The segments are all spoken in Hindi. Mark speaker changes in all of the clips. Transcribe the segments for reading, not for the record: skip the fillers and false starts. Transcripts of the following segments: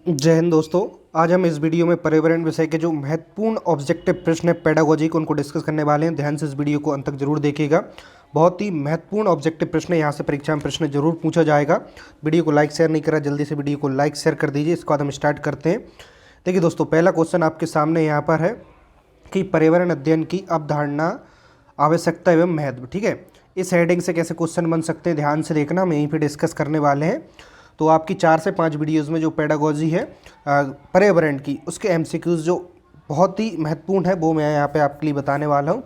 Speaker 1: जय हिंद दोस्तों। आज हम इस वीडियो में पर्यावरण विषय के जो महत्वपूर्ण ऑब्जेक्टिव प्रश्न है पेडागोजी को उनको डिस्कस करने वाले हैं। ध्यान से इस वीडियो को अंत तक जरूर देखिएगा। बहुत ही महत्वपूर्ण ऑब्जेक्टिव प्रश्न है, यहाँ से परीक्षा में प्रश्न जरूर पूछा जाएगा। वीडियो को लाइक शेयर नहीं करा, जल्दी से वीडियो को लाइक शेयर कर दीजिए। इसके बाद हम स्टार्ट करते हैं। देखिए दोस्तों, पहला क्वेश्चन आपके सामने यहाँ पर है कि पर्यावरण अध्ययन की अवधारणा, आवश्यकता एवं महत्व। ठीक है, इस हेडिंग से कैसे क्वेश्चन बन सकते हैं ध्यान से देखना, हम यहीं पे डिस्कस करने वाले हैं। तो आपकी 4 से 5 वीडियोज़ में जो पेडागोजी है पर्यावरण की, उसके एमसीक्यूज़ जो बहुत ही महत्वपूर्ण है वो मैं यहाँ पे आपके लिए बताने वाला हूँ।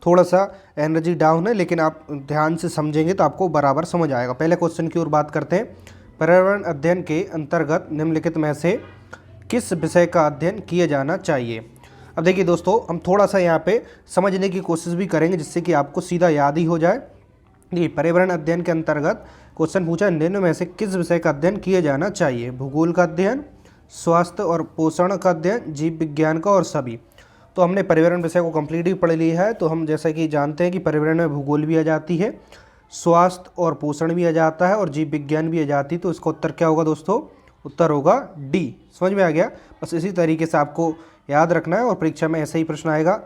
Speaker 1: थोड़ा सा एनर्जी डाउन है, लेकिन आप ध्यान से समझेंगे तो आपको बराबर समझ आएगा। पहले क्वेश्चन की ओर बात करते हैं। पर्यावरण अध्ययन के अंतर्गत निम्नलिखित में से किस विषय का अध्ययन किया जाना चाहिए। अब देखिए दोस्तों, हम थोड़ा सा यहाँ पे समझने की कोशिश भी करेंगे जिससे कि आपको सीधा याद ही हो जाए। देखिए, पर्यावरण अध्ययन के अंतर्गत क्वेश्चन पूछा, निम्न में से किस विषय का अध्ययन किया जाना चाहिए। भूगोल का अध्ययन, स्वास्थ्य और पोषण का अध्ययन, जीव विज्ञान का और सभी। तो हमने पर्यावरण विषय को कंप्लीट ही पढ़ लिया है। तो हम जैसा कि जानते हैं कि पर्यावरण में भूगोल भी आ जाती है, स्वास्थ्य और पोषण भी आ जाता है और जीव विज्ञान भी आ जाती है। तो इसका उत्तर क्या होगा दोस्तों? उत्तर होगा डी। समझ में आ गया? बस इसी तरीके से आपको याद रखना है और परीक्षा में ऐसा ही प्रश्न आएगा।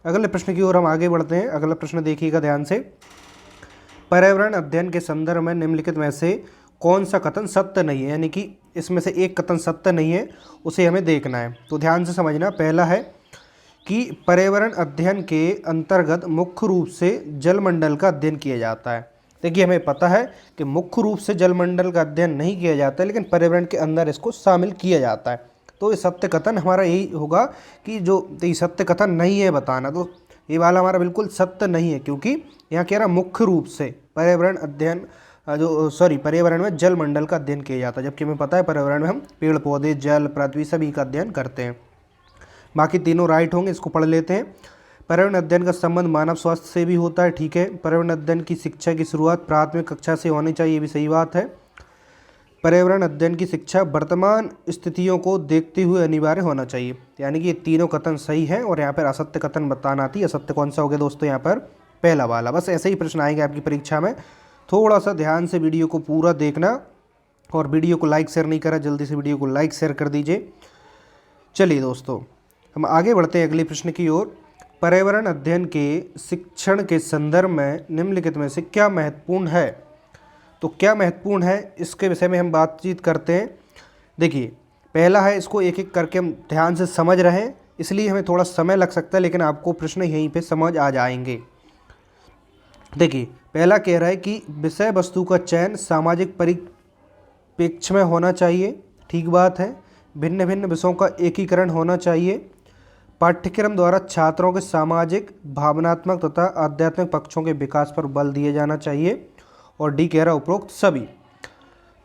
Speaker 1: अगले प्रश्न की ओर हम आगे बढ़ते हैं। अगला प्रश्न देखिएगा ध्यान से। पर्यावरण अध्ययन के संदर्भ में निम्नलिखित में से कौन सा कथन सत्य नहीं है, यानी कि इसमें से एक कथन सत्य नहीं है, उसे हमें देखना है। तो ध्यान से समझना। पहला है कि पर्यावरण अध्ययन के अंतर्गत मुख्य रूप से जलमंडल का अध्ययन किया जाता है। देखिए, हमें पता है कि मुख्य रूप से जलमंडल का अध्ययन नहीं किया जाता है, लेकिन पर्यावरण के अंदर इसको शामिल किया जाता है। तो ये सत्य कथन हमारा यही होगा कि जो ये सत्य कथन नहीं है बताना। तो ये वाला हमारा बिल्कुल सत्य नहीं है, क्योंकि यहाँ कह रहा मुख्य रूप से पर्यावरण अध्ययन पर्यावरण में जल मंडल का अध्ययन किया जाता है, जबकि हमें पता है पर्यावरण में हम पेड़ पौधे, जल, पृथ्वी सभी का अध्ययन करते हैं। बाकी तीनों राइट होंगे, इसको पढ़ लेते हैं। पर्यावरण अध्ययन का संबंध मानव स्वास्थ्य से भी होता है। ठीक है। पर्यावरण अध्ययन की शिक्षा की शुरुआत प्राथमिक कक्षा से होनी चाहिए, ये भी सही बात है। पर्यावरण अध्ययन की शिक्षा वर्तमान स्थितियों को देखते हुए अनिवार्य होना चाहिए, यानी कि ये तीनों कथन सही हैं। और यहाँ पर असत्य कथन बताना आती है। असत्य कौन सा हो गया दोस्तों? यहाँ पर पहला वाला। बस ऐसे ही प्रश्न आएंगे आपकी परीक्षा में। थोड़ा सा ध्यान से वीडियो को पूरा देखना और वीडियो को लाइक शेयर नहीं करा, जल्दी से वीडियो को लाइक शेयर कर दीजिए। चलिए दोस्तों, हम आगे बढ़ते हैं अगले प्रश्न की ओर। पर्यावरण अध्ययन के शिक्षण के संदर्भ में निम्नलिखित में से क्या महत्वपूर्ण है। तो क्या महत्वपूर्ण है, इसके विषय में हम बातचीत करते हैं। देखिए, पहला है, इसको एक एक करके हम ध्यान से समझ रहे हैं, इसलिए हमें थोड़ा समय लग सकता है, लेकिन आपको प्रश्न यहीं पे समझ आ जाएंगे। देखिए, पहला कह रहा है कि विषय वस्तु का चयन सामाजिक परिप्रेक्ष्य में होना चाहिए। ठीक बात है। भिन्न भिन्न विषयों का एकीकरण होना चाहिए। पाठ्यक्रम द्वारा छात्रों के सामाजिक, भावनात्मक तथा आध्यात्मिक पक्षों के विकास पर बल दिया जाना चाहिए। और डी कह रहा है उपरोक्त सभी।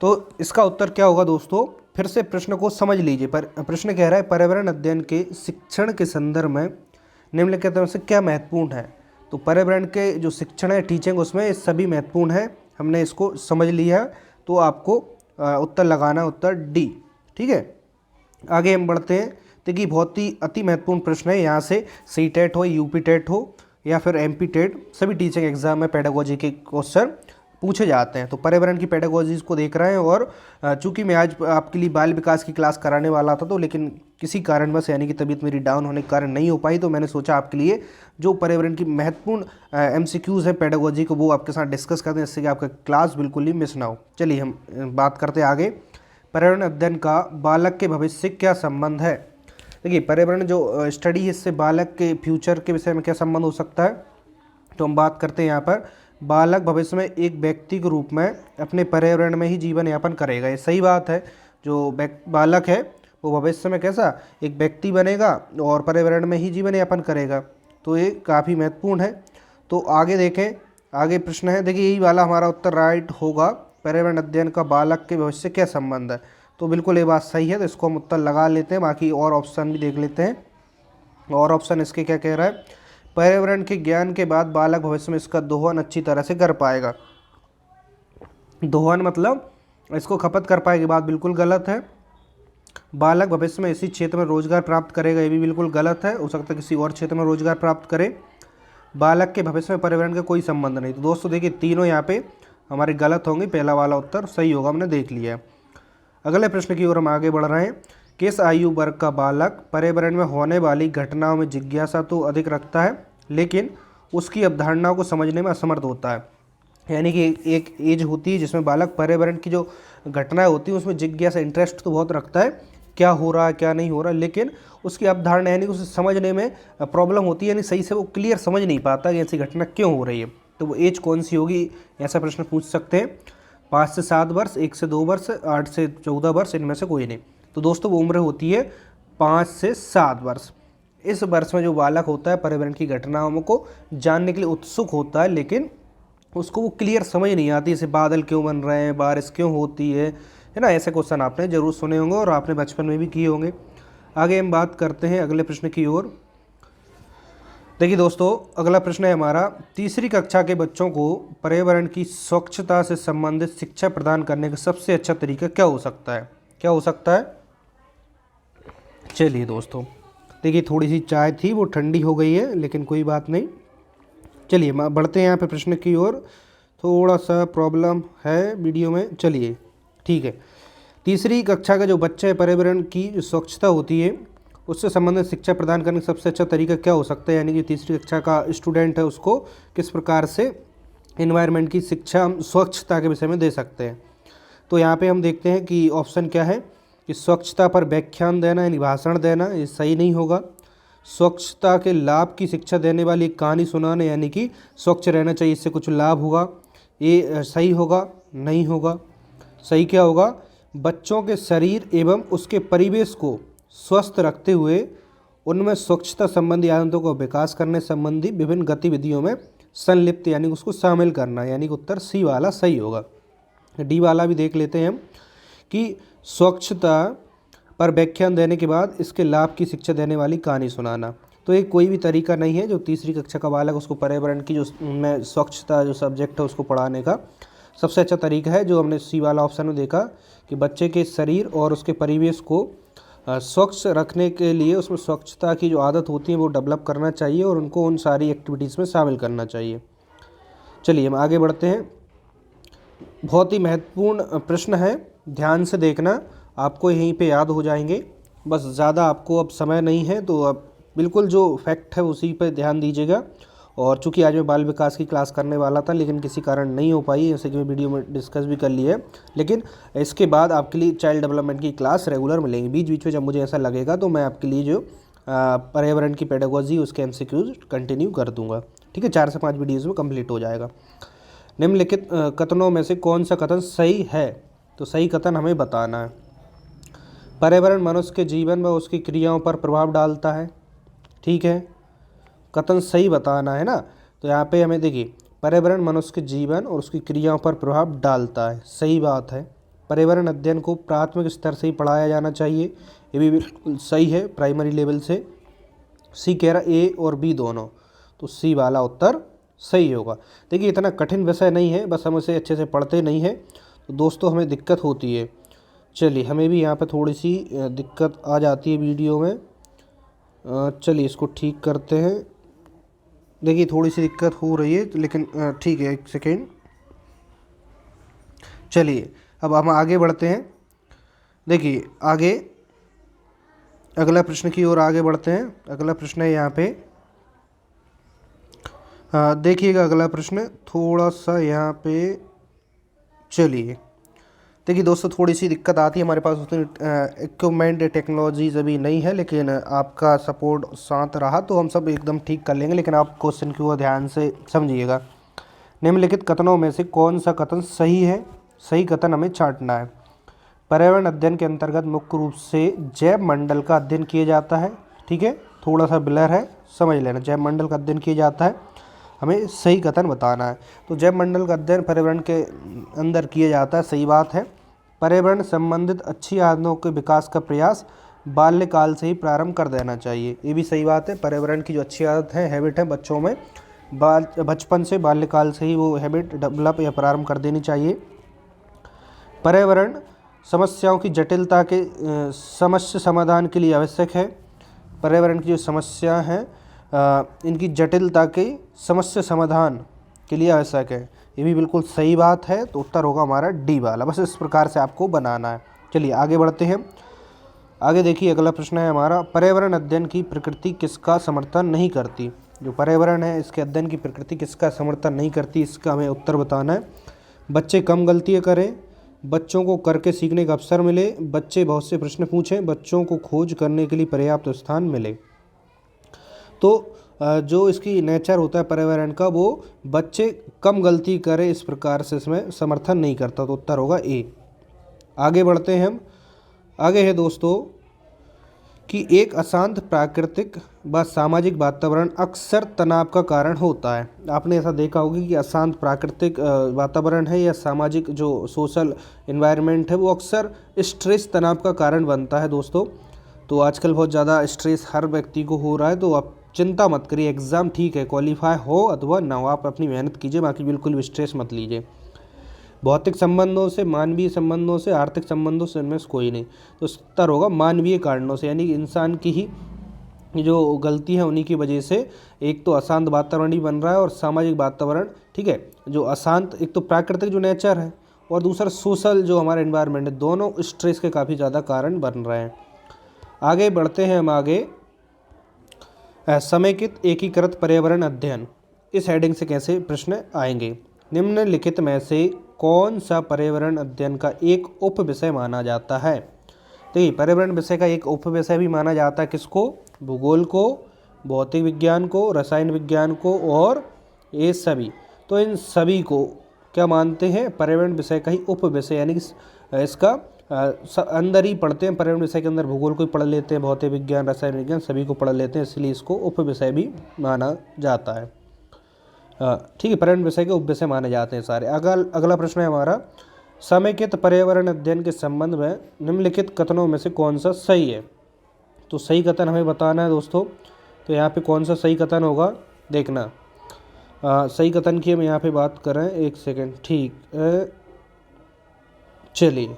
Speaker 1: तो इसका उत्तर क्या होगा दोस्तों? फिर से प्रश्न को समझ लीजिए। पर प्रश्न कह रहा है पर्यावरण अध्ययन के शिक्षण के संदर्भ में निम्नलिखित में से क्या महत्वपूर्ण है। तो पर्यावरण के जो शिक्षण है, टीचिंग, उसमें सभी महत्वपूर्ण है। हमने इसको समझ लिया, तो आपको उत्तर लगाना, उत्तर डी। ठीक है। आगे हम बढ़ते हैं। देखिए, बहुत ही अति महत्वपूर्ण प्रश्न है। यहाँ से सी टेट हो, यूपी टेट हो या फिर एमपी टेट, सभी टीचिंग एग्जाम में पेडागोजी के क्वेश्चन पूछे जाते हैं। तो पर्यावरण की पेडागोजीज को देख रहे हैं। और चूंकि मैं आज आपके लिए बाल विकास की क्लास कराने वाला था, तो लेकिन किसी कारणवश, यानी कि तबीयत मेरी डाउन होने के कारण नहीं हो पाई, तो मैंने सोचा आपके लिए जो पर्यावरण की महत्वपूर्ण एमसीक्यूज़ है पेडागोजी को, वो आपके साथ डिस्कस करते हैं, जिससे कि आपका क्लास बिल्कुल ही मिस ना हो। चलिए हम बात करते हैं आगे। पर्यावरण अध्ययन का बालक के भविष्य से क्या संबंध है। देखिए, पर्यावरण जो स्टडी है, इससे बालक के फ्यूचर के विषय में क्या संबंध हो सकता है। तो हम बात करते हैं यहाँ पर, बालक भविष्य में एक व्यक्ति के रूप में अपने पर्यावरण में ही जीवन यापन करेगा। ये सही बात है। जो बालक है वो भविष्य में कैसा एक व्यक्ति बनेगा और पर्यावरण में ही जीवन यापन करेगा। तो ये काफ़ी महत्वपूर्ण है। तो आगे देखें, आगे प्रश्न है। देखिए, यही वाला हमारा उत्तर राइट होगा। पर्यावरण अध्ययन का बालक के भविष्य से क्या संबंध है। तो बिल्कुल ये बात सही है। तो इसको हम उत्तर लगा लेते हैं। बाकी और ऑप्शन भी देख लेते हैं। और ऑप्शन इसके क्या कह रहा है, पर्यावरण के ज्ञान के बाद बालक भविष्य में इसका दोहन अच्छी तरह से कर पाएगा। दोहन मतलब इसको खपत कर पाएगी, बात बिल्कुल गलत है। बालक भविष्य में इसी क्षेत्र में रोजगार प्राप्त करेगा, ये भी बिल्कुल गलत है। हो सकता है किसी और क्षेत्र में रोजगार प्राप्त करे। बालक के भविष्य में पर्यावरण का कोई संबंध नहीं। तो दोस्तों देखिए, तीनों यहाँ पे हमारे गलत होंगे। पहला वाला उत्तर सही होगा, हमने देख लिया। अगले प्रश्न की ओर हम आगे बढ़ रहे हैं। किस आयु वर्ग का बालक पर्यावरण में होने वाली घटनाओं में जिज्ञासा तो अधिक रखता है लेकिन उसकी अवधारणाओं को समझने में असमर्थ होता है? यानी कि एक एज होती है जिसमें बालक पर्यावरण की जो घटनाएं होती हैं उसमें जिज्ञासा इंटरेस्ट तो बहुत रखता है, क्या हो रहा है क्या नहीं हो रहा, लेकिन उसकी अवधारणा यानी कि उसे समझने में प्रॉब्लम होती है, यानी सही से वो क्लियर समझ नहीं पाता कि ऐसी घटना क्यों हो रही है। तो वो एज कौन सी होगी, ऐसा प्रश्न पूछ सकते हैं। 5 से 7 वर्ष, 1 से 2 वर्ष, 8 से 14 वर्ष, इनमें से कोई नहीं। तो दोस्तों वो उम्र होती है 5 से 7 वर्ष। इस वर्ष में जो बालक होता है पर्यावरण की घटनाओं को जानने के लिए उत्सुक होता है, लेकिन उसको वो क्लियर समझ नहीं आती, जैसे बादल क्यों बन रहे हैं, बारिश क्यों होती है ना। ऐसे क्वेश्चन आपने जरूर सुने होंगे और आपने बचपन में भी किए होंगे। आगे हम बात करते हैं अगले प्रश्न की ओर। देखिए दोस्तों, अगला प्रश्न है हमारा, तीसरी कक्षा के बच्चों को पर्यावरण की स्वच्छता से संबंधित शिक्षा प्रदान करने का सबसे अच्छा तरीका क्या हो सकता है? क्या हो सकता है? चलिए दोस्तों, देखिए थोड़ी सी चाय थी वो ठंडी हो गई है, लेकिन कोई बात नहीं। चलिए बढ़ते हैं यहाँ पे प्रश्न की ओर। थोड़ा सा प्रॉब्लम है वीडियो में, चलिए ठीक है। तीसरी कक्षा का जो बच्चा है पर्यावरण की जो स्वच्छता होती है उससे संबंधित शिक्षा प्रदान करने का सबसे अच्छा तरीका क्या हो सकता है? यानी कि तीसरी कक्षा का स्टूडेंट है उसको किस प्रकार से एनवायरनमेंट की शिक्षा हम स्वच्छता के विषय में दे सकते हैं। तो यहाँ पे हम देखते हैं कि ऑप्शन क्या है कि स्वच्छता पर व्याख्यान देना यानी भाषण देना, ये सही नहीं होगा। स्वच्छता के लाभ की शिक्षा देने वाली एक कहानी सुनाना, यानी कि स्वच्छ रहना चाहिए इससे कुछ लाभ होगा, ये सही होगा? नहीं होगा। सही क्या होगा? बच्चों के शरीर एवं उसके परिवेश को स्वस्थ रखते हुए उनमें स्वच्छता संबंधी आदतों का विकास करने संबंधी विभिन्न गतिविधियों में संलिप्त, यानी उसको शामिल करना, यानी कि उत्तर सी वाला सही होगा। डी वाला भी देख लेते हैं हम कि स्वच्छता पर व्याख्यान देने के बाद इसके लाभ की शिक्षा देने वाली कहानी सुनाना। तो ये कोई भी तरीका नहीं है जो तीसरी कक्षा का बालक उसको पर्यावरण की जो में स्वच्छता जो सब्जेक्ट है उसको पढ़ाने का। सबसे अच्छा तरीका है जो हमने सी वाला ऑप्शन में देखा कि बच्चे के शरीर और उसके परिवेश को स्वच्छ रखने के लिए उसमें स्वच्छता की जो आदत होती है वो डेवलप करना चाहिए और उनको उन सारी एक्टिविटीज़ में शामिल करना चाहिए। चलिए हम आगे बढ़ते हैं। बहुत ही महत्वपूर्ण प्रश्न है, ध्यान से देखना, आपको यहीं पे याद हो जाएंगे। बस ज़्यादा आपको अब समय नहीं है तो अब बिल्कुल जो फैक्ट है उसी पे ध्यान दीजिएगा। और चूंकि आज मैं बाल विकास की क्लास करने वाला था लेकिन किसी कारण नहीं हो पाई, जैसे कि मैं वीडियो में डिस्कस भी कर ली है, लेकिन इसके बाद आपके लिए चाइल्ड डेवलपमेंट की क्लास रेगुलर मिलेंगी। बीच बीच में जब मुझे ऐसा लगेगा तो मैं आपके लिए जो पर्यावरण की पेडागोजी उसके MCQs कंटिन्यू कर दूँगा। ठीक है, 4 से 5 वीडियोज़ में कम्प्लीट हो जाएगा। निम्नलिखित कथनों में से कौन सा कथन सही है? तो सही कथन हमें बताना है। पर्यावरण मनुष्य के जीवन व उसकी क्रियाओं पर प्रभाव डालता है। ठीक है, कथन सही बताना है ना। तो यहाँ पे हमें देखिए, पर्यावरण मनुष्य के जीवन और उसकी क्रियाओं पर प्रभाव डालता है, सही बात है। पर्यावरण अध्ययन को प्राथमिक स्तर से ही पढ़ाया जाना चाहिए, ये भी बिल्कुल सही है, प्राइमरी लेवल से। सी कह रहा A और B दोनों, तो सी वाला उत्तर सही होगा। देखिए इतना कठिन विषय नहीं है, बस हम इसे अच्छे से पढ़ते नहीं हैं तो दोस्तों हमें दिक्कत होती है। चलिए हमें भी यहाँ पे थोड़ी सी दिक्कत आ जाती है वीडियो में, चलिए इसको ठीक करते हैं। देखिए थोड़ी सी दिक्कत हो रही है लेकिन ठीक है, एक सेकेंड। चलिए अब हम आगे बढ़ते हैं। देखिए आगे अगला प्रश्न की ओर आगे बढ़ते हैं। अगला प्रश्न है यहाँ पे, देखिएगा अगला प्रश्न थोड़ा सा यहाँ पे। चलिए देखिए दोस्तों, थोड़ी सी दिक्कत आती है, हमारे पास उतनी इक्विपमेंट टेक्नोलॉजीज अभी नहीं है, लेकिन आपका सपोर्ट साथ रहा तो हम सब एकदम ठीक कर लेंगे। लेकिन आप क्वेश्चन की ओर ध्यान से समझिएगा। निम्नलिखित कथनों में से कौन सा कथन सही है? सही कथन हमें छांटना है। पर्यावरण अध्ययन के अंतर्गत मुख्य रूप से जैव मंडल का अध्ययन किया जाता है। ठीक है, थोड़ा सा ब्लर है, समझ लेना। जैव मंडल का अध्ययन किया जाता है, हमें सही कथन बताना है। तो जैव मंडल का अध्ययन पर्यावरण के अंदर किया जाता है, सही बात है। पर्यावरण संबंधित अच्छी आदतों के विकास का प्रयास बाल्यकाल से ही प्रारंभ कर देना चाहिए, ये भी सही बात है। पर्यावरण की जो अच्छी आदत है, हैबिट है, बच्चों में बचपन से बाल्यकाल से ही वो हैबिट डेवलप या प्रारंभ कर देनी चाहिए। पर्यावरण समस्याओं की जटिलता के समस्या समाधान के लिए आवश्यक है। पर्यावरण की जो समस्या है इनकी जटिलता के समस्या समाधान के लिए आवश्यक है, ये भी बिल्कुल सही बात है। तो उत्तर होगा हमारा डी वाला। बस इस प्रकार से आपको बनाना है। चलिए आगे बढ़ते हैं। आगे देखिए अगला प्रश्न है हमारा, पर्यावरण अध्ययन की प्रकृति किसका समर्थन नहीं करती। जो पर्यावरण है इसके अध्ययन की प्रकृति किसका समर्थन नहीं करती, इसका हमें उत्तर बताना है। बच्चे कम गलतियाँ करें, बच्चों को करके सीखने का अवसर मिले, बच्चे बहुत से प्रश्न पूछें, बच्चों को खोज करने के लिए पर्याप्त स्थान मिले। तो जो इसकी नेचर होता है पर्यावरण का, वो बच्चे कम गलती करें इस प्रकार से इसमें समर्थन नहीं करता, तो उत्तर होगा ए। आगे बढ़ते हैं हम। आगे है दोस्तों कि एक अशांत प्राकृतिक व सामाजिक वातावरण अक्सर तनाव का कारण होता है। आपने ऐसा देखा होगा कि अशांत प्राकृतिक वातावरण है या सामाजिक जो सोशल एनवायरनमेंट है वो अक्सर स्ट्रेस तनाव का कारण बनता है दोस्तों। तो आजकल बहुत ज़्यादा स्ट्रेस हर व्यक्ति को हो रहा है, तो आप चिंता मत करिए, एग्ज़ाम ठीक है, क्वालिफाई हो अथवा ना हो, आप अपनी मेहनत कीजिए, बाकी बिल्कुल भी स्ट्रेस मत लीजिए। भौतिक संबंधों से, मानवीय संबंधों से, आर्थिक संबंधों से इनमें से कोई नहीं, तो उत्तर होगा मानवीय कारणों से, यानी कि इंसान की ही जो गलती है उन्हीं की वजह से एक तो अशांत वातावरण ही बन रहा है और सामाजिक वातावरण, ठीक है, जो अशांत, एक तो प्राकृतिक जो नेचर है और दूसरा सोशल जो हमारा एनवायरनमेंट है, दोनों स्ट्रेस के काफ़ी ज़्यादा कारण बन रहे हैं। आगे बढ़ते हैं हम। आगे समेकित एकीकृत पर्यावरण अध्ययन, इस हेडिंग से कैसे प्रश्न आएंगे। निम्नलिखित में से कौन सा पर्यावरण अध्ययन का एक उप विषय माना जाता है। देखिए पर्यावरण विषय का एक उप विषय भी माना जाता है किसको, भूगोल को, भौतिक विज्ञान को, रसायन विज्ञान को और ये सभी। तो इन सभी को क्या मानते हैं, पर्यावरण विषय का ही उप विषय, यानी कि इसका अंदर ही पढ़ते हैं। पर्यावरण विषय के अंदर भूगोल को ही पढ़ लेते हैं, भौतिक विज्ञान, रसायन विज्ञान सभी को पढ़ लेते हैं, इसलिए इसको उप विषय भी माना जाता है। ठीक है, पर्यावरण विषय के उप विषय माने जाते हैं सारे। अगला प्रश्न है हमारा, समेकित पर्यावरण अध्ययन के संबंध में निम्नलिखित कथनों में से कौन सा सही है। तो सही कथन हमें बताना है दोस्तों। तो यहाँ पे कौन सा सही कथन होगा देखना। सही कथन की हम यहाँ पे बात करें, एक सेकेंड, ठीक। चलिए,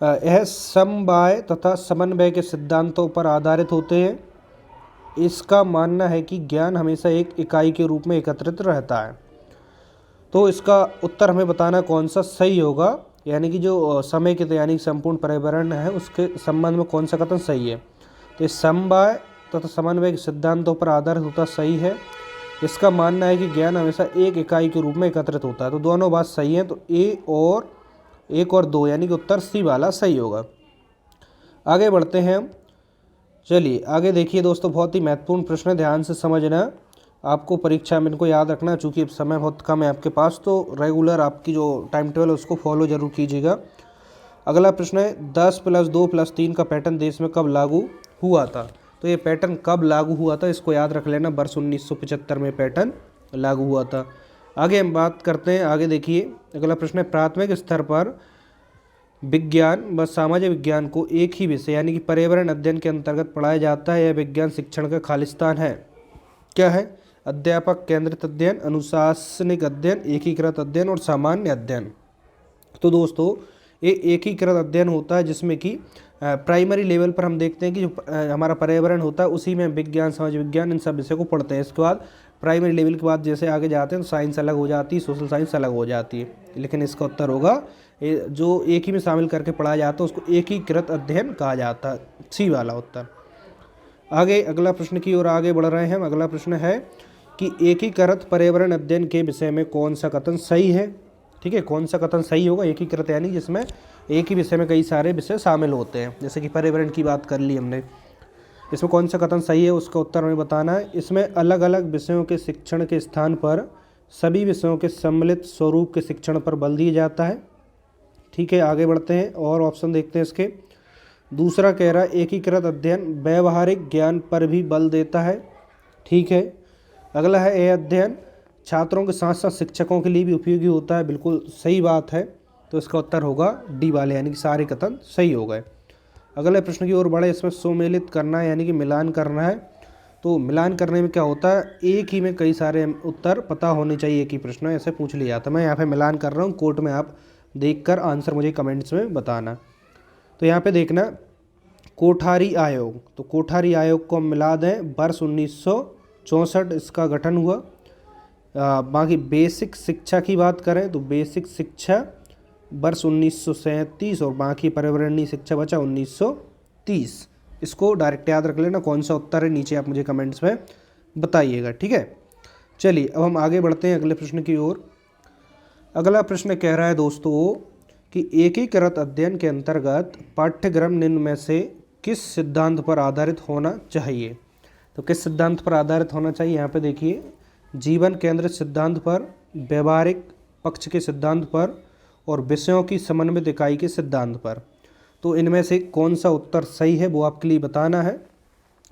Speaker 1: यह समवाय तथा समन्वय के सिद्धांतों पर आधारित होते हैं। इसका मानना है कि ज्ञान हमेशा एक इकाई के रूप में एकत्रित रहता है। तो इसका उत्तर हमें बताना कौन सा सही होगा, यानी कि जो समय के यानी संपूर्ण पर्यावरण है उसके संबंध में कौन सा कथन सही है। तो इस समवाय तथा समन्वय के सिद्धांतों पर आधारित होता सही है। इसका मानना है कि ज्ञान हमेशा एक इकाई के रूप में एकत्रित होता है। तो दोनों बात सही है, तो एक और दो, यानी कि उत्तर सी वाला सही होगा। आगे बढ़ते हैं हम। चलिए आगे देखिए दोस्तों, बहुत ही महत्वपूर्ण प्रश्न है, ध्यान से समझना। आपको परीक्षा में इनको याद रखना, चूँकि अब समय बहुत कम है आपके पास, तो रेगुलर आपकी जो टाइम टेबल है उसको फॉलो जरूर कीजिएगा। अगला प्रश्न है, 10+2+3 का पैटर्न देश में कब लागू हुआ था। तो ये पैटर्न कब लागू हुआ था इसको याद रख लेना, वर्ष 1975 में पैटर्न लागू हुआ था। आगे हम बात करते हैं। आगे देखिए अगला प्रश्न है, प्राथमिक स्तर पर विज्ञान व सामाजिक विज्ञान को एक ही विषय यानी कि पर्यावरण अध्ययन के अंतर्गत पढ़ाया जाता है। यह विज्ञान शिक्षण का खालिस्तान है। क्या है, अध्यापक केंद्रित अध्ययन, अनुशासनिक अध्ययन, एकीकृत अध्ययन और सामान्य अध्ययन। तो दोस्तों ये एकीकृत अध्ययन होता है जिसमें कि प्राइमरी लेवल पर हम देखते हैं कि जो हमारा पर्यावरण होता है उसी में विज्ञान, समाज विज्ञान, इन सब विषयों को पढ़ते हैं। इसके बाद प्राइमरी लेवल के बाद जैसे आगे जाते हैं तो साइंस अलग हो जाती है, सोशल साइंस अलग हो जाती है, लेकिन इसका उत्तर होगा जो एक ही में शामिल करके पढ़ाया जाता है उसको एकीकृत अध्ययन कहा जाता है, सी वाला उत्तर। आगे अगला प्रश्न की ओर आगे बढ़ रहे हैं हम। अगला प्रश्न है कि एकीकृत पर्यावरण अध्ययन के विषय में कौन सा कथन सही है। ठीक है, कौन सा कथन सही होगा, एकीकृत यानी जिसमें एक ही विषय में कई सारे विषय शामिल होते हैं, जैसे कि पर्यावरण की बात कर ली हमने। इसमें कौन सा कथन सही है उसका उत्तर हमें बताना है। इसमें अलग अलग विषयों के शिक्षण के स्थान पर सभी विषयों के सम्मिलित स्वरूप के शिक्षण पर बल दिया जाता है। ठीक है, आगे बढ़ते हैं और ऑप्शन देखते हैं इसके। दूसरा कह रहा है एकीकृत अध्ययन व्यवहारिक ज्ञान पर भी बल देता है। ठीक है, अगला है यह अध्ययन छात्रों के साथ साथ शिक्षकों के लिए भी उपयोगी होता है। बिल्कुल सही बात है, तो इसका उत्तर होगा डी वाले, यानी कि सारे कथन सही हो गए। अगले प्रश्न की ओर बढ़े। इसमें सुमेलित करना है यानी कि मिलान करना है। तो मिलान करने में क्या होता है, एक ही में कई सारे उत्तर पता होने चाहिए, एक ही प्रश्न ऐसे पूछ लिया जाता है। मैं यहाँ पे मिलान कर रहा हूँ, कोर्ट में आप देखकर आंसर मुझे कमेंट्स में बताना। तो यहाँ पे देखना कोठारी आयोग, तो कोठारी आयोग को हम मिला दें, वर्ष 1964 इसका गठन हुआ। बाकी बेसिक शिक्षा की बात करें तो बेसिक शिक्षा वर्ष 1937 और बाकी पर्यावरणीय शिक्षा बचा 1930। इसको डायरेक्ट याद रख लेना, कौन सा उत्तर है नीचे आप मुझे कमेंट्स में बताइएगा, ठीक है। चलिए अब हम आगे बढ़ते हैं अगले प्रश्न की ओर। अगला प्रश्न कह रहा है दोस्तों कि एकीकृत अध्ययन के अंतर्गत पाठ्यक्रम निम्न में से किस सिद्धांत पर आधारित होना चाहिए। तो किस सिद्धांत पर आधारित होना चाहिए, यहाँ पे देखिए, जीवन केंद्रित सिद्धांत पर, व्यवहारिक पक्ष के सिद्धांत पर और विषयों की समन्वित इकाई के सिद्धांत पर। तो इनमें से कौन सा उत्तर सही है वो आपके लिए बताना है।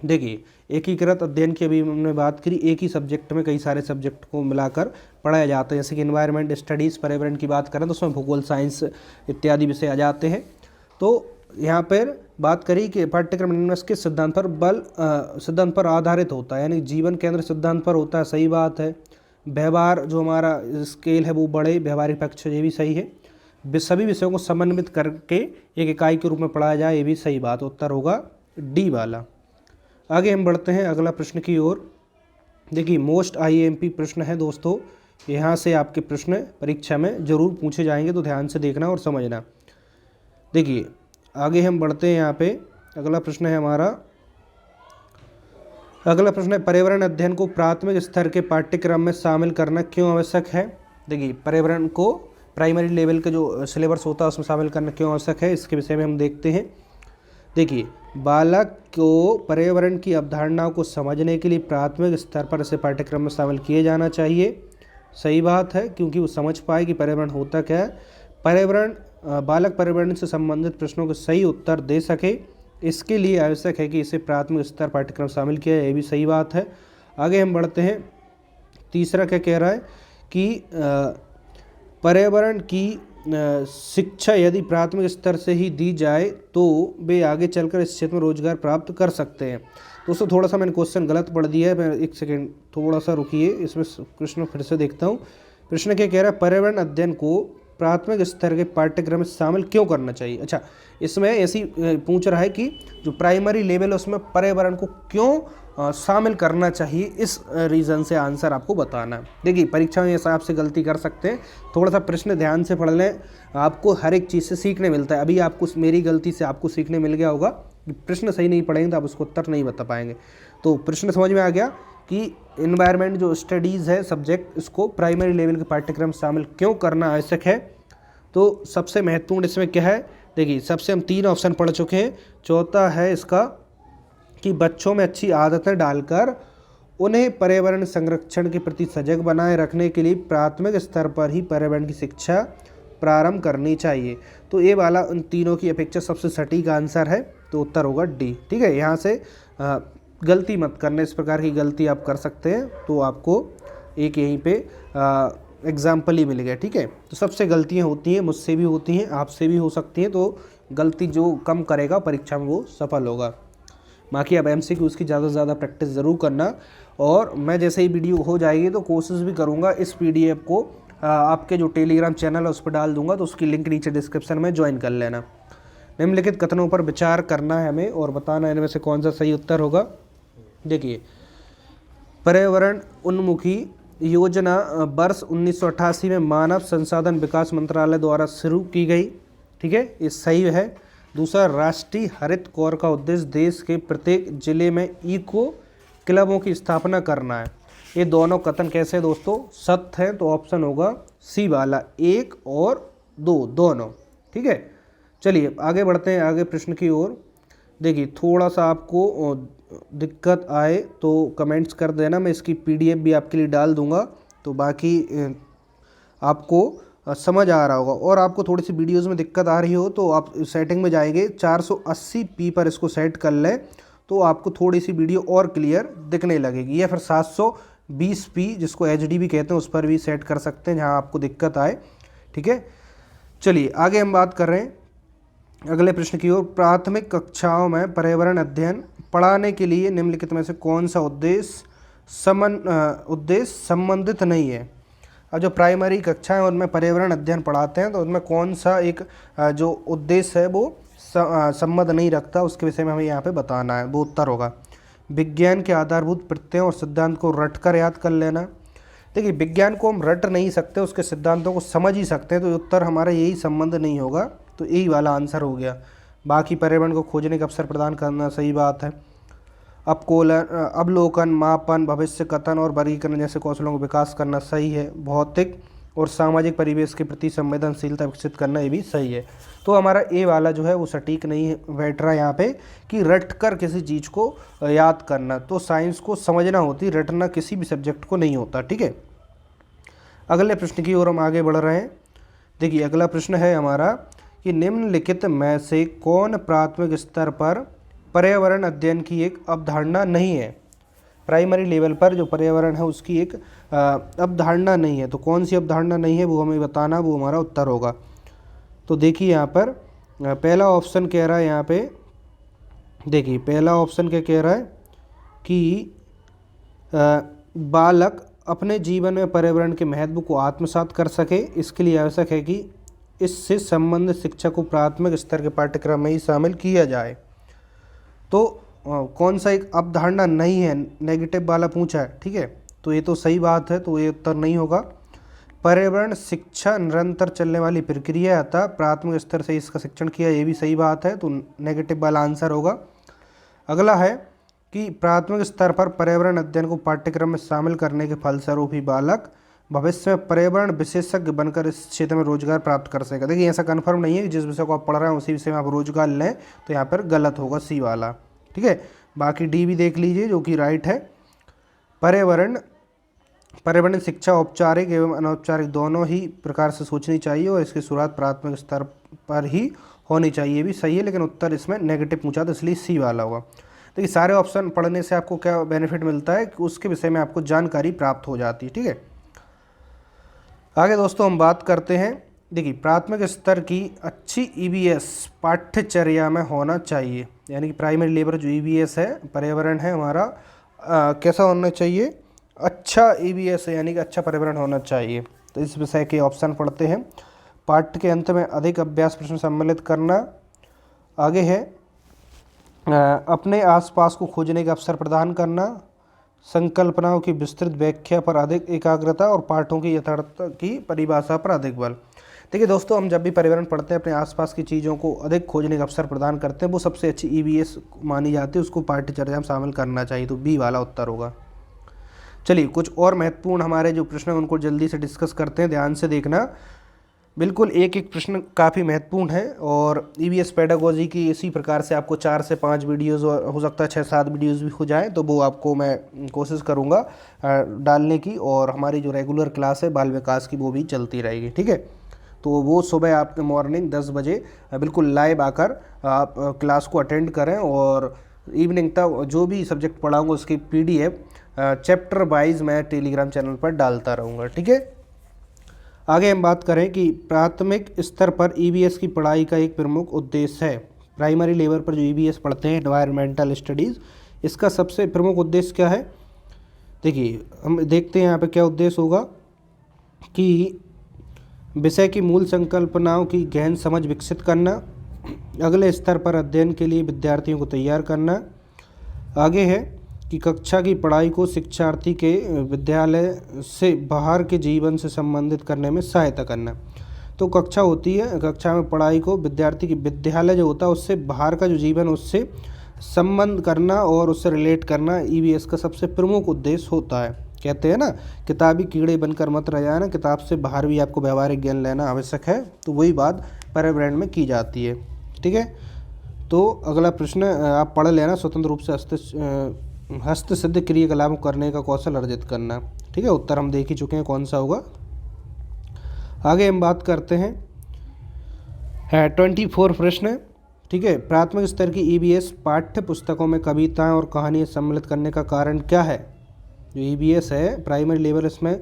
Speaker 1: देखिए एकीकृत अध्ययन की अभी हमने बात करी, एक ही सब्जेक्ट में कई सारे सब्जेक्ट को मिलाकर पढ़ाया जाता है, जैसे कि एनवायरनमेंट स्टडीज़, पर्यावरण की बात करें तो उसमें भूगोल, साइंस इत्यादि विषय आ जाते हैं। तो यहाँ पर बात करी कि पाठ्यक्रम निम्न के सिद्धांत पर सिद्धांत पर आधारित होता है, यानी जीवन केंद्र सिद्धांत पर होता है, सही बात है। व्यवहार जो हमारा स्केल है वो बड़े, व्यवहारिक पक्ष, ये भी सही है। सभी विषयों को समन्वित करके एक इकाई के रूप में पढ़ाया जाए, ये भी सही बात, उत्तर होगा डी वाला। आगे हम बढ़ते हैं अगला प्रश्न की ओर। देखिए मोस्ट आईएमपी प्रश्न है दोस्तों, यहाँ से आपके प्रश्न परीक्षा में जरूर पूछे जाएंगे, तो ध्यान से देखना और समझना। देखिए आगे हम बढ़ते हैं, यहाँ पे अगला प्रश्न है हमारा, अगला प्रश्न है पर्यावरण अध्ययन को प्राथमिक स्तर के पाठ्यक्रम में शामिल करना क्यों आवश्यक है। देखिए पर्यावरण को प्राइमरी लेवल का जो सिलेबस होता है उसमें शामिल करना क्यों आवश्यक है, इसके विषय में हम देखते हैं। देखिए बालक को पर्यावरण की अवधारणाओं को समझने के लिए प्राथमिक स्तर पर इसे पाठ्यक्रम में शामिल किए जाना चाहिए, सही बात है, क्योंकि वो समझ पाए कि पर्यावरण होता क्या है। बालक पर्यावरण से संबंधित प्रश्नों के सही उत्तर दे सके, इसके लिए आवश्यक है कि इसे प्राथमिक स्तर पाठ्यक्रम शामिल किया जाए, ये भी सही बात है। आगे हम बढ़ते हैं, तीसरा क्या कह रहा है कि पर्यावरण की शिक्षा यदि प्राथमिक स्तर से ही दी जाए तो वे आगे चलकर इस क्षेत्र में रोजगार प्राप्त कर सकते हैं। दोस्तों थोड़ा सा मैंने क्वेश्चन गलत पढ़ दिया है, मैं एक सेकेंड थोड़ा सा रुकिए, इसमें प्रश्न फिर से देखता हूँ। प्रश्न क्या कह रहा है, पर्यावरण अध्ययन को प्राथमिक स्तर के पाठ्यक्रम में शामिल क्यों करना चाहिए। अच्छा, इसमें ऐसी पूछ रहा है कि जो प्राइमरी लेवल है उसमें पर्यावरण को क्यों शामिल करना चाहिए, इस रीज़न से आंसर आपको बताना है। देखिए परीक्षा में ऐसा आपसे गलती कर सकते हैं, थोड़ा सा प्रश्न ध्यान से पढ़ लें, आपको हर एक चीज़ से सीखने मिलता है। अभी आपको मेरी गलती से आपको सीखने मिल गया होगा कि प्रश्न सही नहीं पढ़ेंगे तो आप उसको उत्तर नहीं बता पाएंगे। तो प्रश्न समझ में आ गया कि इन्वायरमेंट जो स्टडीज़ है सब्जेक्ट, इसको प्राइमरी लेवल के पाठ्यक्रम शामिल क्यों करना आवश्यक है। तो सबसे महत्वपूर्ण इसमें क्या है, देखिए सबसे हम 3 ऑप्शन पढ़ चुके हैं। चौथा है इसका कि बच्चों में अच्छी आदतें डालकर उन्हें पर्यावरण संरक्षण के प्रति सजग बनाए रखने के लिए प्राथमिक स्तर पर ही पर्यावरण की शिक्षा प्रारंभ करनी चाहिए। तो ये वाला उन तीनों की अपेक्षा सबसे सटीक आंसर है, तो उत्तर होगा डी। ठीक है, यहाँ से गलती मत करना, इस प्रकार की गलती आप कर सकते हैं तो आपको एक यहीं पे एग्जाम्पल ही मिल गया। ठीक है, तो सबसे गलतियाँ होती हैं, मुझसे भी होती हैं, आपसे भी हो सकती हैं, तो गलती जो कम करेगा परीक्षा में वो सफल होगा। बाकी अब MCQs की ज़्यादा से ज़्यादा प्रैक्टिस ज़रूर करना, और मैं जैसे ही वीडियो हो जाएगी तो कोशिश भी करूँगा इस PDF को आपके जो टेलीग्राम चैनल है उस पर डाल दूँगा, तो उसकी लिंक नीचे डिस्क्रिप्शन में ज्वाइन कर लेना। निम्नलिखित कथनों पर विचार करना है हमें और बताना इनमें से कौन सा सही उत्तर होगा। देखिए पर्यावरण उन्मुखी योजना वर्ष 1988 में मानव संसाधन विकास मंत्रालय द्वारा शुरू की गई। ठीक है, ये सही है। दूसरा, राष्ट्रीय हरित कोर का उद्देश्य देश के प्रत्येक जिले में इको क्लबों की स्थापना करना है। ये दोनों कथन कैसे हैं दोस्तों, सत्य हैं, तो ऑप्शन होगा सी वाला, 1 और 2 दोनों। ठीक है, चलिए आगे बढ़ते हैं आगे प्रश्न की ओर। देखिए थोड़ा सा आपको दिक्कत आए तो कमेंट्स कर देना, मैं इसकी PDF भी आपके लिए डाल दूंगा, तो बाकी आपको समझ आ रहा होगा। और आपको थोड़ी सी वीडियोस में दिक्कत आ रही हो तो आप सेटिंग में जाएंगे, 480p पर इसको सेट कर लें तो आपको थोड़ी सी वीडियो और क्लियर दिखने लगेगी, या फिर 720p जिसको HD भी कहते हैं उस पर भी सेट कर सकते हैं जहाँ आपको दिक्कत आए। ठीक है, चलिए आगे हम बात कर रहे हैं अगले प्रश्न की ओर। प्राथमिक कक्षाओं में पर्यावरण अध्ययन पढ़ाने के लिए निम्नलिखित में से कौन सा उद्देश्य संबंधित नहीं है। और जो प्राइमरी कक्षा है उनमें पर्यावरण अध्ययन पढ़ाते हैं तो उनमें कौन सा एक जो उद्देश्य है वो संबंध नहीं रखता, उसके विषय में हमें यहाँ पे बताना है। वो उत्तर होगा विज्ञान के आधारभूत प्रत्ययों और सिद्धांत को रटकर याद कर लेना, देखिए विज्ञान को हम रट नहीं सकते, उसके सिद्धांतों को समझ ही सकते हैं, तो उत्तर हमारा यही संबंध नहीं होगा, तो यही वाला आंसर हो गया। बाकी पर्यावरण को खोजने का अवसर प्रदान करना सही बात है। अवलोकन, मापन, भविष्य कथन और वर्गीकरण जैसे कौशलों का विकास करना सही है। भौतिक और सामाजिक परिवेश के प्रति संवेदनशीलता विकसित करना ये भी सही है। तो हमारा ए वाला जो है वो सटीक नहीं बैठ रहा है यहाँ पे कि रट कर किसी चीज़ को याद करना, तो साइंस को समझना होती, रटना किसी भी सब्जेक्ट को नहीं होता। ठीक है, अगले प्रश्न की ओर हम आगे बढ़ रहे हैं। देखिए अगला प्रश्न है हमारा कि निम्नलिखित में से कौन प्राथमिक स्तर पर पर्यावरण अध्ययन की एक अवधारणा नहीं है। प्राइमरी लेवल पर जो पर्यावरण है उसकी एक अवधारणा नहीं है, तो कौन सी अवधारणा नहीं है वो हमें बताना, वो हमारा उत्तर होगा। तो देखिए यहाँ पर पहला ऑप्शन कह रहा है, यहाँ पे देखिए पहला ऑप्शन क्या कह रहा है कि बालक अपने जीवन में पर्यावरण के महत्व को आत्मसात कर सके, इसके लिए आवश्यक है कि इससे संबंधित शिक्षा को प्राथमिक स्तर के पाठ्यक्रम में ही शामिल किया जाए। तो कौन सा एक अवधारणा नहीं है, नेगेटिव वाला पूछा है। ठीक है, तो ये तो सही बात है, तो ये उत्तर नहीं होगा। पर्यावरण शिक्षा निरंतर चलने वाली प्रक्रिया है, अतः प्राथमिक स्तर से इसका शिक्षण किया, ये भी सही बात है, तो नेगेटिव वाला आंसर होगा। अगला है कि प्राथमिक स्तर पर पर्यावरण अध्ययन को पाठ्यक्रम में शामिल करने के फलस्वरूप ही बालक भविष्य में पर्यावरण विशेषज्ञ बनकर इस क्षेत्र में रोजगार प्राप्त कर सकेगा। देखिए ऐसा कन्फर्म नहीं है कि जिस विषय को आप पढ़ रहे हैं उसी विषय में आप रोजगार लें, तो यहाँ पर गलत होगा सी वाला। ठीक है, बाकी डी भी देख लीजिए जो कि राइट है। पर्यावरण शिक्षा औपचारिक एवं अनौपचारिक दोनों ही प्रकार से सोचनी चाहिए और इसकी शुरुआत प्राथमिक स्तर पर ही होनी चाहिए, ये भी सही है, लेकिन उत्तर इसमें नेगेटिव पूछा तो इसलिए सी वाला होगा। देखिए सारे ऑप्शन पढ़ने से आपको क्या बेनिफिट मिलता है कि उसके विषय में आपको जानकारी प्राप्त हो जाती है। ठीक है, आगे दोस्तों हम बात करते हैं। देखिए प्राथमिक स्तर की अच्छी ईवीएस पाठ्यचर्या में होना चाहिए, यानी कि प्राइमरी लेवल जो ईवीएस है पर्यावरण है हमारा कैसा होना चाहिए, अच्छा ईवीएस है, यानी कि अच्छा पर्यावरण होना चाहिए। तो इस विषय के ऑप्शन पढ़ते हैं। पाठ्य के अंत में अधिक अभ्यास प्रश्न सम्मिलित करना। आगे है अपने आसपास को खोजने का अवसर प्रदान करना, संकल्पनाओं की विस्तृत व्याख्या पर अधिक एकाग्रता और पाठों की यथार्थता की परिभाषा पर अधिक बल। देखिए दोस्तों हम जब भी पर्यावरण पढ़ते हैं अपने आसपास की चीज़ों को अधिक खोजने का अवसर प्रदान करते हैं, वो सबसे अच्छी ईवीएस मानी जाती है, उसको पाठ्यचर्या में शामिल करना चाहिए, तो बी वाला उत्तर होगा। चलिए कुछ और महत्वपूर्ण हमारे जो प्रश्न हैं उनको जल्दी से डिस्कस करते हैं, ध्यान से देखना। बिल्कुल एक एक प्रश्न काफ़ी महत्वपूर्ण है और ईवीएस पेडागोजी की इसी प्रकार से आपको 4 से 5 वीडियोज़, हो सकता है 6-7 वीडियोज़ भी हो जाएँ, तो वो आपको मैं कोशिश करूँगा डालने की। और हमारी जो रेगुलर क्लास है बाल विकास की वो भी चलती रहेगी। ठीक है, तो वो सुबह आपके मॉर्निंग 10 बजे बिल्कुल लाइव आकर आप क्लास को अटेंड करें और इवनिंग तक जो भी सब्जेक्ट पढ़ाऊँगा उसकी PDF चैप्टर वाइज मैं टेलीग्राम चैनल पर डालता रहूँगा। ठीक है, आगे हम बात करें कि प्राथमिक स्तर पर ईवीएस की पढ़ाई का एक प्रमुख उद्देश्य है। प्राइमरी लेवल पर जो ईवीएस पढ़ते हैं एनवायरमेंटल स्टडीज़, इसका सबसे प्रमुख उद्देश्य क्या है। देखिए हम देखते हैं यहाँ पे क्या उद्देश्य होगा कि विषय की मूल संकल्पनाओं की गहन समझ विकसित करना, अगले स्तर पर अध्ययन के लिए विद्यार्थियों को तैयार करना। आगे है कि कक्षा की पढ़ाई को शिक्षार्थी के विद्यालय से बाहर के जीवन से संबंधित करने में सहायता करना। तो कक्षा होती है, कक्षा में पढ़ाई को विद्यार्थी की विद्यालय जो होता है उससे बाहर का जो जीवन उससे संबंध करना और उससे रिलेट करना ईवीएस का सबसे प्रमुख उद्देश्य होता है। कहते हैं ना किताबी कीड़े बनकर मत रह जाना, किताब से बाहर भी आपको व्यवहारिक ज्ञान लेना आवश्यक है, तो वही बात पर्यावरण में की जाती है। ठीक है, तो अगला प्रश्न आप पढ़ लेना, स्वतंत्र रूप से हस्तसिद्ध क्रियाकलाप करने का कौशल अर्जित करना। ठीक है, उत्तर हम देख ही चुके हैं कौन सा होगा। आगे हम बात करते हैं 24 प्रश्न। ठीक है, प्राथमिक स्तर की ईवीएस पाठ्य पुस्तकों में कविताएं और कहानियां सम्मिलित करने का कारण क्या है। जो ईवीएस है प्राइमरी लेवल, इसमें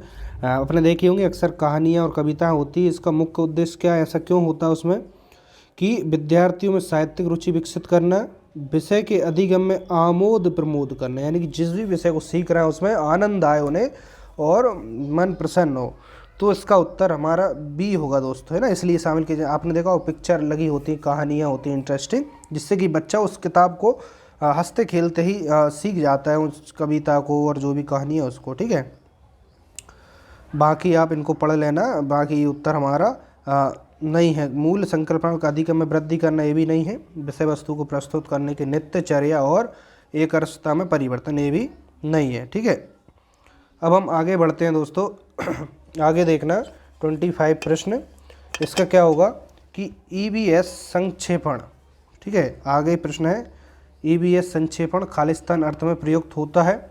Speaker 1: अपने देखे होंगे अक्सर कहानियां और कविताएं होती है। इसका मुख्य उद्देश्य क्या है, ऐसा क्यों होता है उसमें कि विद्यार्थियों में साहित्यिक रुचि विकसित करना, विषय के अधिगम में आमोद प्रमोद करना, यानी कि जिस भी विषय को सीख रहे हैं उसमें आनंद आए उन्हें और मन प्रसन्न हो। तो इसका उत्तर हमारा बी होगा दोस्तों, है ना, इसलिए शामिल कीजिए। आपने देखा वो पिक्चर लगी होती है, कहानियाँ होती हैं इंटरेस्टिंग, जिससे कि बच्चा उस किताब को हंसते खेलते ही सीख जाता है उस कविता को और जो भी कहानी है उसको। ठीक है, बाकी आप इनको पढ़ लेना। बाकी उत्तर हमारा नहीं है। मूल संकल्पना का अधिगम में वृद्धि करना, ये भी नहीं है। विषय वस्तु को प्रस्तुत करने की नित्यचर्या और एकरसता में परिवर्तन, ये भी नहीं है। ठीक है, अब हम आगे बढ़ते हैं दोस्तों। आगे देखना 25 प्रश्न। इसका क्या होगा कि ईवीएस संक्षेपण। ठीक है, आगे प्रश्न है ईवीएस संक्षेपण खालिस्तान अर्थ में प्रयुक्त होता है।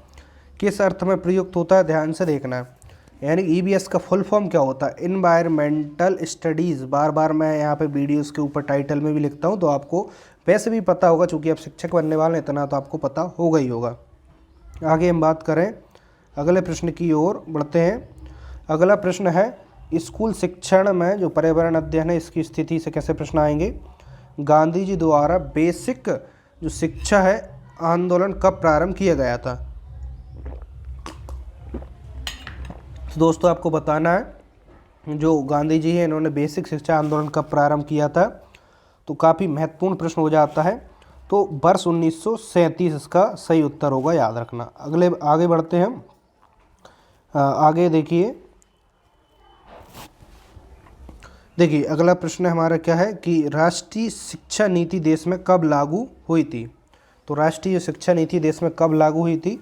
Speaker 1: किस अर्थ में प्रयुक्त होता है, ध्यान से देखना है। यानी ईवीएस का फुल फॉर्म क्या होता है, इन्वायरमेंटल स्टडीज़। बार बार मैं यहाँ पे वीडियोस के ऊपर टाइटल में भी लिखता हूँ, तो आपको वैसे भी पता होगा, चूँकि आप शिक्षक बनने वाले हैं, इतना तो आपको पता होगा ही होगा। आगे हम बात करें अगले प्रश्न की ओर बढ़ते हैं। अगला प्रश्न है स्कूल शिक्षण में जो पर्यावरण अध्ययन है, इसकी स्थिति से कैसे प्रश्न आएंगे। गांधी जी द्वारा बेसिक जो शिक्षा है आंदोलन कब प्रारंभ किया गया था। तो दोस्तों आपको बताना है जो गांधी जी हैं, इन्होंने बेसिक शिक्षा आंदोलन कब प्रारंभ किया था। तो काफ़ी महत्वपूर्ण प्रश्न हो जाता है। तो वर्ष 1937 इसका सही उत्तर होगा, याद रखना। आगे बढ़ते हैं। आगे देखिए अगला प्रश्न हमारा क्या है कि राष्ट्रीय शिक्षा नीति देश में कब लागू हुई थी। तो राष्ट्रीय शिक्षा नीति देश में कब लागू हुई थी,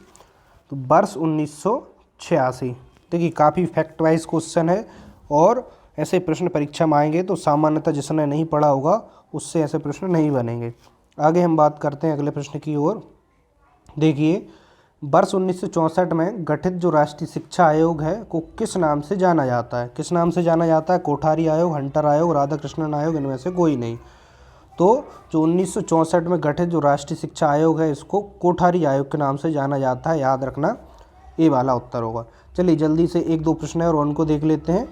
Speaker 1: तो वर्ष 1986। देखिए काफ़ी फैक्ट वाइज क्वेश्चन है और ऐसे प्रश्न परीक्षा में आएंगे, तो सामान्यतः जिसने नहीं पढ़ा होगा उससे ऐसे प्रश्न नहीं बनेंगे। आगे हम बात करते हैं अगले प्रश्न की ओर। देखिए वर्ष 1964 में गठित जो राष्ट्रीय शिक्षा आयोग है को किस नाम से जाना जाता है। किस नाम से जाना जाता है, कोठारी आयोग, हंटर आयोग, राधाकृष्णन आयोग, इनमें से कोई नहीं। तो जो 1964 में गठित जो राष्ट्रीय शिक्षा आयोग है, इसको कोठारी आयोग के नाम से जाना जाता है, याद रखना, ये वाला उत्तर होगा। चलिए जल्दी से एक दो प्रश्न है और उनको देख लेते हैं।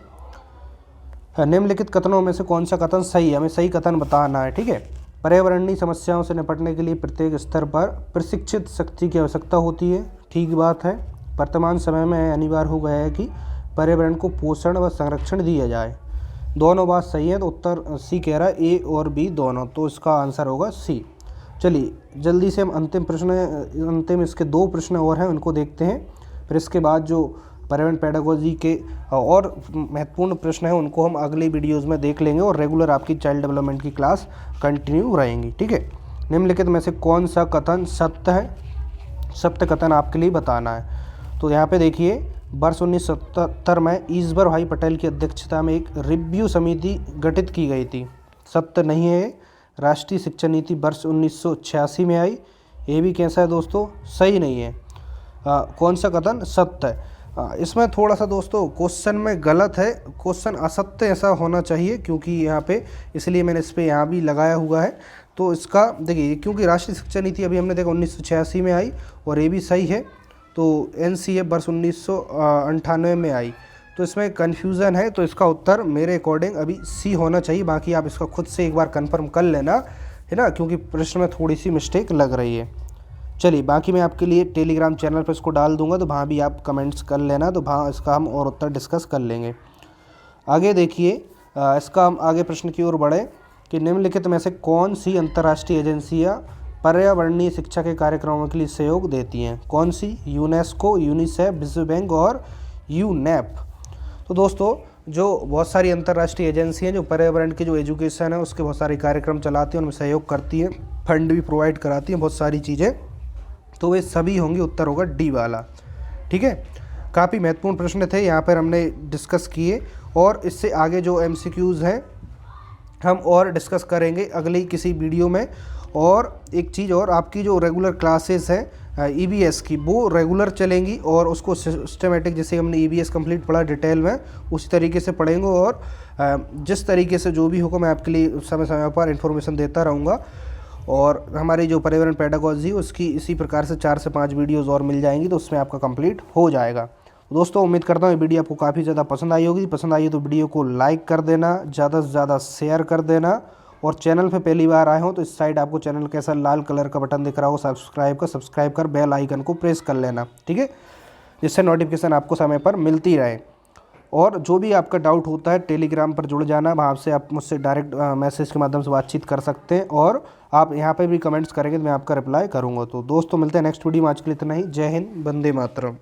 Speaker 1: निम्नलिखित कथनों में से कौन सा कथन सही है, हमें सही कथन बताना है। ठीक है, पर्यावरणीय समस्याओं से निपटने के लिए प्रत्येक स्तर पर प्रशिक्षित शक्ति की आवश्यकता होती है। ठीक बात है। वर्तमान समय में अनिवार्य हो गया है कि पर्यावरण को पोषण व संरक्षण दिया जाए। दोनों बात सही है, तो उत्तर सी कह रहा है, ए और बी दोनों, तो इसका आंसर होगा सी। चलिए जल्दी से हम अंतिम इसके दो प्रश्न और हैं, उनको देखते हैं। फिर इसके बाद जो पर्यावरण पेडागोजी के और महत्वपूर्ण प्रश्न हैं उनको हम अगली वीडियोज़ में देख लेंगे और रेगुलर आपकी चाइल्ड डेवलपमेंट की क्लास कंटिन्यू रहेंगी। ठीक है, निम्नलिखित में से कौन सा कथन सत्य है, सत्य कथन आपके लिए बताना है। तो यहाँ पे देखिए वर्ष 1977 में ईश्वर भाई पटेल की अध्यक्षता में एक रिव्यू समिति गठित की गई थी। सत्य नहीं है। राष्ट्रीय शिक्षा नीति वर्ष 1986 में आई, ये भी कैसा है दोस्तों, सही नहीं है। कौन सा कथन सत्य है। इसमें थोड़ा सा दोस्तों क्वेश्चन में गलत है, क्वेश्चन असत्य ऐसा होना चाहिए, क्योंकि यहाँ पे इसलिए मैंने इस पर यहाँ भी लगाया हुआ है। तो इसका देखिए, क्योंकि राष्ट्रीय शिक्षा नीति अभी हमने देखा 1986 में आई और ये भी सही है। तो एनसीएफ वर्ष 1998 में आई, तो इसमें कन्फ्यूज़न है। तो इसका उत्तर मेरे अकॉर्डिंग अभी सी होना चाहिए। बाकी आप इसका खुद से एक बार कन्फर्म कर लेना, है ना, क्योंकि प्रश्न में थोड़ी सी मिस्टेक लग रही है। चलिए बाकी मैं आपके लिए टेलीग्राम चैनल पर इसको डाल दूंगा, तो वहाँ भी आप कमेंट्स कर लेना, तो वहाँ इसका हम और उत्तर डिस्कस कर लेंगे। आगे देखिए इसका हम आगे प्रश्न की ओर बढ़े कि निम्नलिखित में से कौन सी अंतर्राष्ट्रीय एजेंसियाँ पर्यावरणीय शिक्षा के कार्यक्रमों के लिए सहयोग देती हैं। कौन सी, यूनेस्को, यूनिसेफ, विश्व बैंक और यूनेप। तो दोस्तों जो बहुत सारी अंतर्राष्ट्रीय एजेंसी हैं जो पर्यावरण की जो एजुकेशन है उसके बहुत सारे कार्यक्रम चलाती हैं, उनमें सहयोग करती हैं, फंड भी प्रोवाइड कराती हैं, बहुत सारी चीज़ें, तो वे सभी होंगे। उत्तर होगा डी वाला। ठीक है, काफ़ी महत्वपूर्ण प्रश्न थे यहाँ पर हमने डिस्कस किए, और इससे आगे जो एमसीक्यूज़ हैं हम और डिस्कस करेंगे अगली किसी वीडियो में। और एक चीज़ और, आपकी जो रेगुलर क्लासेस हैं ईवीएस की, वो रेगुलर चलेंगी और उसको सिस्टमेटिक, जैसे हमने ईवीएस कंप्लीट पढ़ा डिटेल में, उसी तरीके से पढ़ेंगे। और जिस तरीके से जो भी होगा मैं आपके लिए समय समय पर इन्फॉर्मेशन देता रहूँगा। और हमारी जो पर्यावरण पेडागोजी उसकी इसी प्रकार से 4 से 5 वीडियोज़ और मिल जाएंगी, तो उसमें आपका कंप्लीट हो जाएगा। दोस्तों उम्मीद करता हूँ ये वीडियो आपको काफ़ी ज़्यादा पसंद आई होगी। पसंद आई तो वीडियो को लाइक कर देना, ज़्यादा से ज़्यादा शेयर कर देना, और चैनल पे पहली बार आए हो तो इस साइड आपको चैनल का ऐसा लाल कलर का बटन दिख रहा हो सब्सक्राइब कर बेल आइकन को प्रेस कर लेना। ठीक है, जिससे नोटिफिकेशन आपको समय पर मिलती रहे। और जो भी आपका डाउट होता है टेलीग्राम पर जुड़ जाना, वहाँ से आप मुझसे डायरेक्ट मैसेज के माध्यम से बातचीत कर सकते हैं, और आप यहाँ पे भी कमेंट्स करेंगे तो मैं आपका रिप्लाई करूँगा। तो दोस्तों मिलते हैं नेक्स्ट वीडियो में। आज के लिए इतना ही। जय हिंद, वंदे मातरम।